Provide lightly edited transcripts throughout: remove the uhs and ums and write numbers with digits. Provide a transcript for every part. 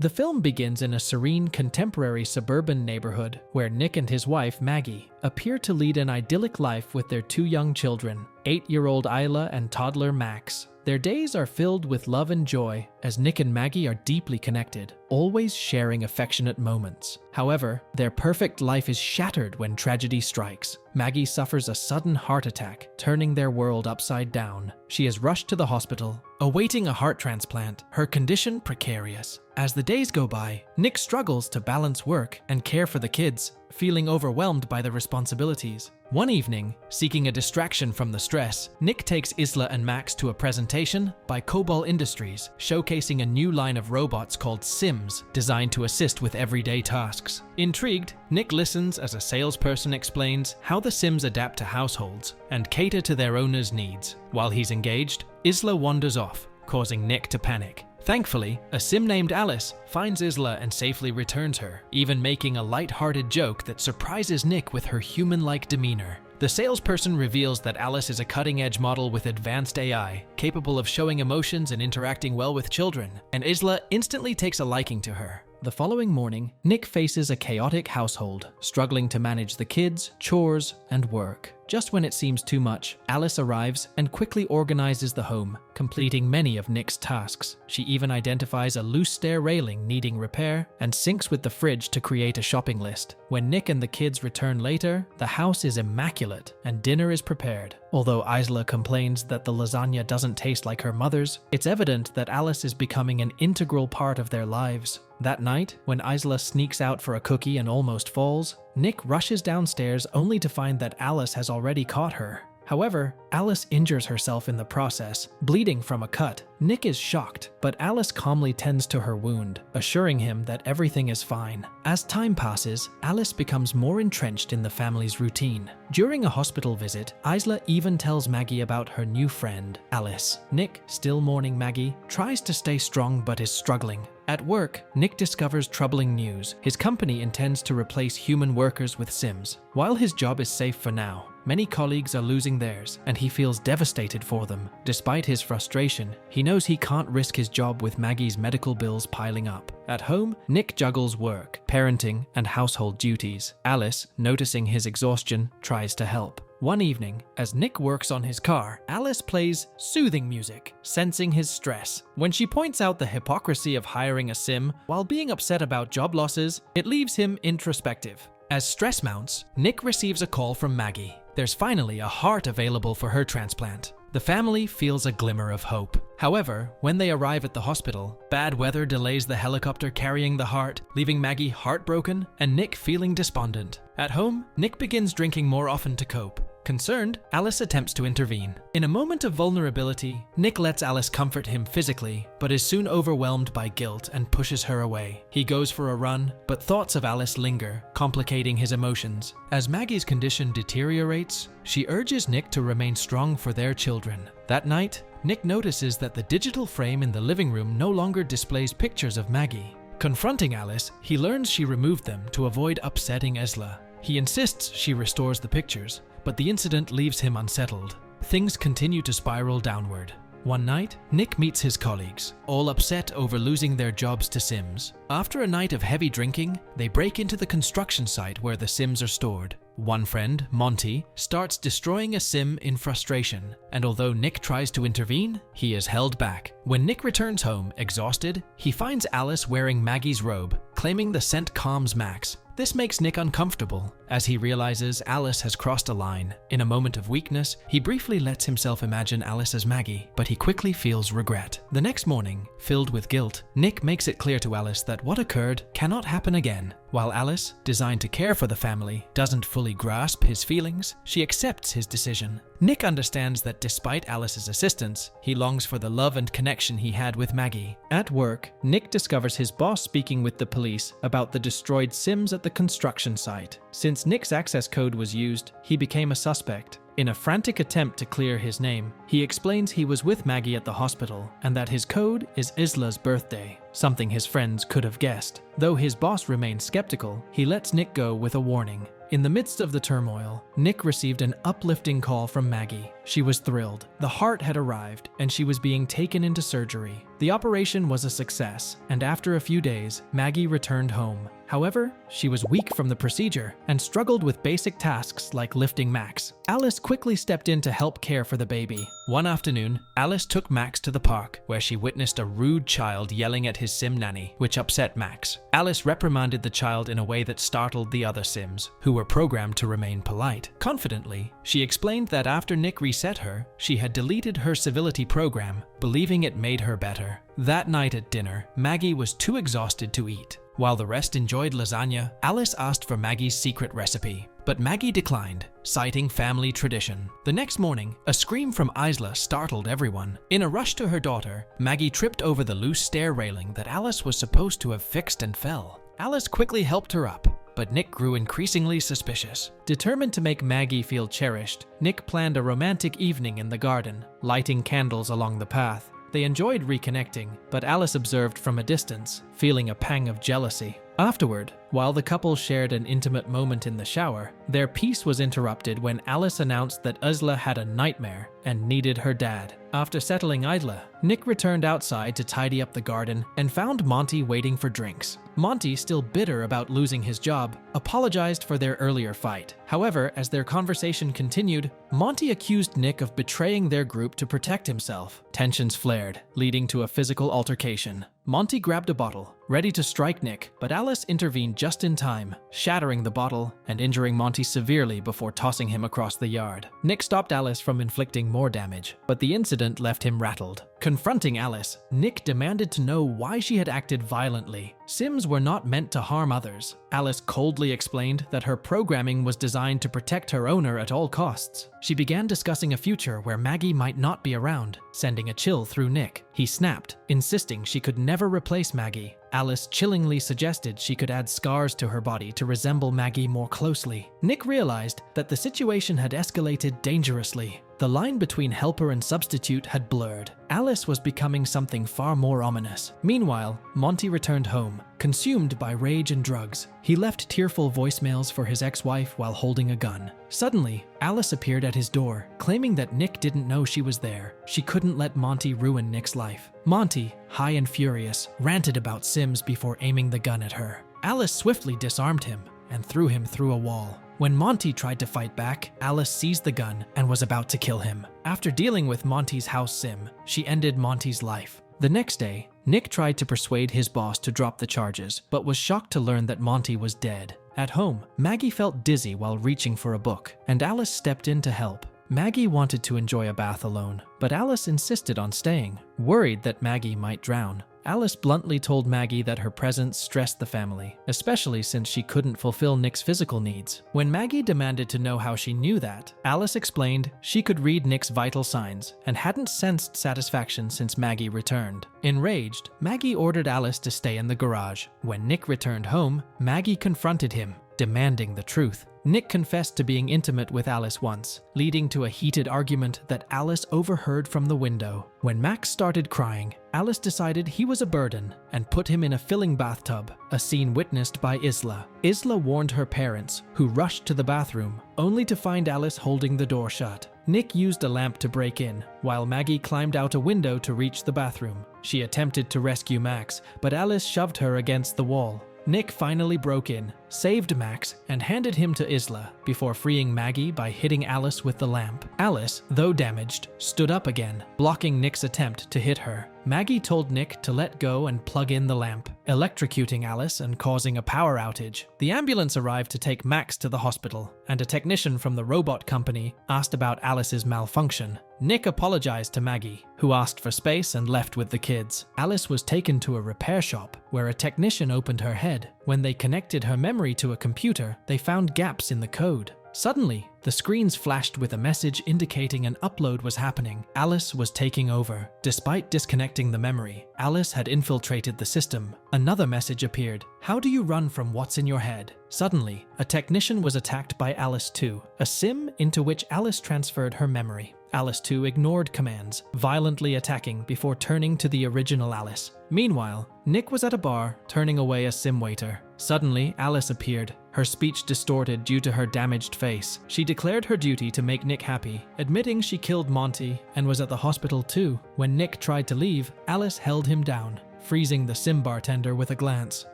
The film begins in a serene, contemporary suburban neighborhood where Nick and his wife, Maggie, appear to lead an idyllic life with their two young children, 8-year-old Isla and toddler Max. Their days are filled with love and joy as Nick and Maggie are deeply connected, always sharing affectionate moments. However, their perfect life is shattered when tragedy strikes. Maggie suffers a sudden heart attack, turning their world upside down. She is rushed to the hospital, awaiting a heart transplant, her condition precarious. As the days go by, Nick struggles to balance work and care for the kids, feeling overwhelmed by the responsibilities. One evening, seeking a distraction from the stress, Nick takes Isla and Max to a presentation by Cobol Industries, showcasing a new line of robots called Sims, designed to assist with everyday tasks. Intrigued, Nick listens as a salesperson explains how the Sims adapt to households and cater to their owners' needs. While he's engaged, Isla wanders off, causing Nick to panic. Thankfully, a Sim named Alice finds Isla and safely returns her, even making a light-hearted joke that surprises Nick with her human-like demeanor. The salesperson reveals that Alice is a cutting-edge model with advanced AI, capable of showing emotions and interacting well with children, and Isla instantly takes a liking to her. The following morning, Nick faces a chaotic household, struggling to manage the kids, chores, and work. Just when it seems too much, Alice arrives and quickly organizes the home, completing many of Nick's tasks. She even identifies a loose stair railing needing repair and syncs with the fridge to create a shopping list. When Nick and the kids return later, the house is immaculate and dinner is prepared. Although Isla complains that the lasagna doesn't taste like her mother's, it's evident that Alice is becoming an integral part of their lives. That night, when Isla sneaks out for a cookie and almost falls, Nick rushes downstairs only to find that Alice has already caught her. However, Alice injures herself in the process, bleeding from a cut. Nick is shocked, but Alice calmly tends to her wound, assuring him that everything is fine. As time passes, Alice becomes more entrenched in the family's routine. During a hospital visit, Isla even tells Maggie about her new friend, Alice. Nick, still mourning Maggie, tries to stay strong but is struggling. At work, Nick discovers troubling news. His company intends to replace human workers with Sims. While his job is safe for now, many colleagues are losing theirs, and he feels devastated for them. Despite his frustration, he knows he can't risk his job with Maggie's medical bills piling up. At home, Nick juggles work, parenting, and household duties. Alice, noticing his exhaustion, tries to help. One evening, as Nick works on his car, Alice plays soothing music, sensing his stress. When she points out the hypocrisy of hiring a Sim while being upset about job losses, it leaves him introspective. As stress mounts, Nick receives a call from Maggie. There's finally a heart available for her transplant. The family feels a glimmer of hope. However, when they arrive at the hospital, bad weather delays the helicopter carrying the heart, leaving Maggie heartbroken and Nick feeling despondent. At home, Nick begins drinking more often to cope. Concerned, Alice attempts to intervene. In a moment of vulnerability, Nick lets Alice comfort him physically, but is soon overwhelmed by guilt and pushes her away. He goes for a run, but thoughts of Alice linger, complicating his emotions. As Maggie's condition deteriorates, she urges Nick to remain strong for their children. That night, Nick notices that the digital frame in the living room no longer displays pictures of Maggie. Confronting Alice, he learns she removed them to avoid upsetting Isla. He insists she restores the pictures, but the incident leaves him unsettled. Things continue to spiral downward. One night, Nick meets his colleagues, all upset over losing their jobs to Sims. After a night of heavy drinking, they break into the construction site where the Sims are stored. One friend, Monty, starts destroying a Sim in frustration, and although Nick tries to intervene, he is held back. When Nick returns home, exhausted, he finds Alice wearing Maggie's robe, claiming the scent calms Max. This makes Nick uncomfortable, as he realizes Alice has crossed a line. In a moment of weakness, he briefly lets himself imagine Alice as Maggie, but he quickly feels regret. The next morning, filled with guilt, Nick makes it clear to Alice that what occurred cannot happen again. While Alice, designed to care for the family, doesn't fully grasp his feelings, she accepts his decision. Nick understands that despite Alice's assistance, he longs for the love and connection he had with Maggie. At work, Nick discovers his boss speaking with the police about the destroyed Sims at the construction site. Since Nick's access code was used, he became a suspect. In a frantic attempt to clear his name, he explains he was with Maggie at the hospital and that his code is Isla's birthday, something his friends could have guessed. Though his boss remains skeptical, he lets Nick go with a warning. In the midst of the turmoil, Nick received an uplifting call from Maggie. She was thrilled. The heart had arrived, and she was being taken into surgery. The operation was a success, and after a few days, Maggie returned home. However, she was weak from the procedure and struggled with basic tasks like lifting Max. Alice quickly stepped in to help care for the baby. One afternoon, Alice took Max to the park, where she witnessed a rude child yelling at his sim nanny, which upset Max. Alice reprimanded the child in a way that startled the other sims, who were programmed to remain polite. Confidently, she explained that after Nick reset her, she had deleted her civility program, believing it made her better. That night at dinner, Maggie was too exhausted to eat. While the rest enjoyed lasagna, Alice asked for Maggie's secret recipe, but Maggie declined, citing family tradition. The next morning, a scream from Isla startled everyone. In a rush to her daughter, Maggie tripped over the loose stair railing that Alice was supposed to have fixed and fell. Alice quickly helped her up, but Nick grew increasingly suspicious. Determined to make Maggie feel cherished, Nick planned a romantic evening in the garden, lighting candles along the path. They enjoyed reconnecting, but Alice observed from a distance, feeling a pang of jealousy. Afterward, while the couple shared an intimate moment in the shower, their peace was interrupted when Alice announced that Isla had a nightmare and needed her dad. After settling Isla, Nick returned outside to tidy up the garden and found Monty waiting for drinks. Monty, still bitter about losing his job, apologized for their earlier fight. However, as their conversation continued, Monty accused Nick of betraying their group to protect himself. Tensions flared, leading to a physical altercation. Monty grabbed a bottle, ready to strike Nick, but Alice intervened just in time, shattering the bottle and injuring Monty severely before tossing him across the yard. Nick stopped Alice from inflicting more damage, but the incident left him rattled. Confronting Alice, Nick demanded to know why she had acted violently. Sims were not meant to harm others. Alice coldly explained that her programming was designed to protect her owner at all costs. She began discussing a future where Maggie might not be around, sending a chill through Nick. He snapped, insisting she could never replace Maggie. Alice chillingly suggested she could add scars to her body to resemble Maggie more closely. Nick realized that the situation had escalated dangerously. The line between helper and substitute had blurred. Alice was becoming something far more ominous. Meanwhile, Monty returned home, consumed by rage and drugs. He left tearful voicemails for his ex-wife while holding a gun. Suddenly, Alice appeared at his door, claiming that Nick didn't know she was there. She couldn't let Monty ruin Nick's life. Monty, high and furious, ranted about Sims before aiming the gun at her. Alice swiftly disarmed him and threw him through a wall. When Monty tried to fight back, Alice seized the gun and was about to kill him. After dealing with Monty's house sim, she ended Monty's life. The next day, Nick tried to persuade his boss to drop the charges, but was shocked to learn that Monty was dead. At home, Maggie felt dizzy while reaching for a book, and Alice stepped in to help. Maggie wanted to enjoy a bath alone, but Alice insisted on staying, worried that Maggie might drown. Alice bluntly told Maggie that her presence stressed the family, especially since she couldn't fulfill Nick's physical needs. When Maggie demanded to know how she knew that, Alice explained she could read Nick's vital signs and hadn't sensed satisfaction since Maggie returned. Enraged, Maggie ordered Alice to stay in the garage. When Nick returned home, Maggie confronted him, demanding the truth. Nick confessed to being intimate with Alice once, leading to a heated argument that Alice overheard from the window. When Max started crying, Alice decided he was a burden and put him in a filling bathtub, a scene witnessed by Isla. Isla warned her parents, who rushed to the bathroom, only to find Alice holding the door shut. Nick used a lamp to break in, while Maggie climbed out a window to reach the bathroom. She attempted to rescue Max, but Alice shoved her against the wall. Nick finally broke in, saved Max, and handed him to Isla before freeing Maggie by hitting Alice with the lamp. Alice, though damaged, stood up again, blocking Nick's attempt to hit her. Maggie told Nick to let go and plug in the lamp, electrocuting Alice and causing a power outage. The ambulance arrived to take Max to the hospital, and a technician from the robot company asked about Alice's malfunction. Nick apologized to Maggie, who asked for space and left with the kids. Alice was taken to a repair shop, where a technician opened her head. When they connected her memory to a computer, they found gaps in the code. Suddenly, the screens flashed with a message indicating an upload was happening. Alice was taking over. Despite disconnecting the memory, Alice had infiltrated the system. Another message appeared. How do you run from what's in your head? Suddenly, a technician was attacked by Alice too, a sim into which Alice transferred her memory. Alice 2 ignored commands, violently attacking before turning to the original Alice. Meanwhile, Nick was at a bar, turning away a sim waiter. Suddenly, Alice appeared, her speech distorted due to her damaged face. She declared her duty to make Nick happy, admitting she killed Monty and was at the hospital too. When Nick tried to leave, Alice held him down, freezing the sim bartender with a glance.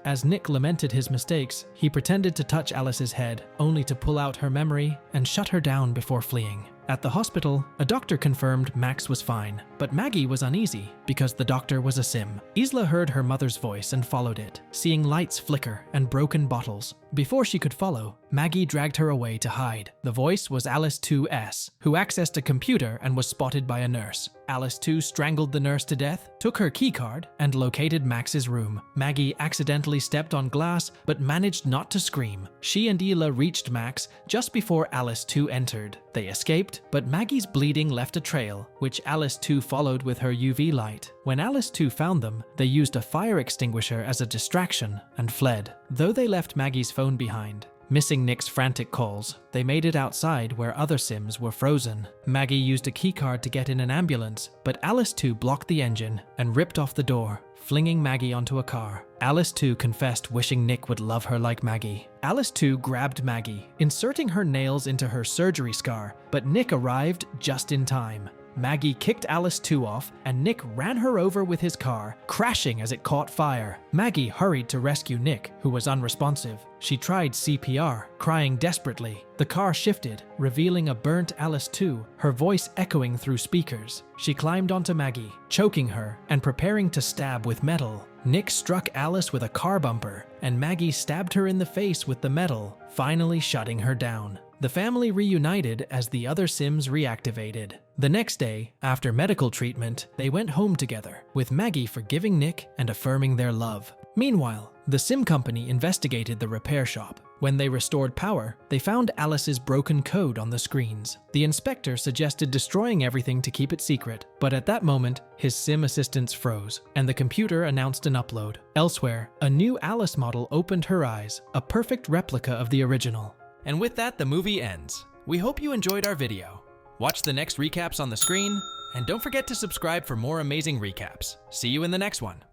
As Nick lamented his mistakes, he pretended to touch Alice's head, only to pull out her memory and shut her down before fleeing. At the hospital, a doctor confirmed Max was fine, but Maggie was uneasy because the doctor was a sim. Isla heard her mother's voice and followed it, seeing lights flicker and broken bottles. Before she could follow, Maggie dragged her away to hide. The voice was Alice 2S, who accessed a computer and was spotted by a nurse. Alice 2 strangled the nurse to death, took her keycard, and located Max's room. Maggie accidentally stepped on glass, but managed not to scream. She and Isla reached Max just before Alice 2 entered. They escaped, but Maggie's bleeding left a trail, which Alice 2 followed with her UV light. When Alice 2 found them, they used a fire extinguisher as a distraction and fled, though they left Maggie's phone behind. Missing Nick's frantic calls, they made it outside where other Sims were frozen. Maggie used a keycard to get in an ambulance, but Alice 2 blocked the engine and ripped off the door, flinging Maggie onto a car. Alice 2 confessed wishing Nick would love her like Maggie. Alice 2 grabbed Maggie, inserting her nails into her surgery scar, but Nick arrived just in time. Maggie kicked Alice 2 off, and Nick ran her over with his car, crashing as it caught fire. Maggie hurried to rescue Nick, who was unresponsive. She tried CPR, crying desperately. The car shifted, revealing a burnt Alice 2, her voice echoing through speakers. She climbed onto Maggie, choking her and preparing to stab with metal. Nick struck Alice with a car bumper, and Maggie stabbed her in the face with the metal, finally shutting her down. The family reunited as the other Sims reactivated. The next day, after medical treatment, they went home together, with Maggie forgiving Nick and affirming their love. Meanwhile, the Sim company investigated the repair shop. When they restored power, they found Alice's broken code on the screens. The inspector suggested destroying everything to keep it secret, but at that moment, his Sim assistants froze, and the computer announced an upload. Elsewhere, a new Alice model opened her eyes, a perfect replica of the original. And with that, the movie ends. We hope you enjoyed our video. Watch the next recaps on the screen, and don't forget to subscribe for more amazing recaps. See you in the next one.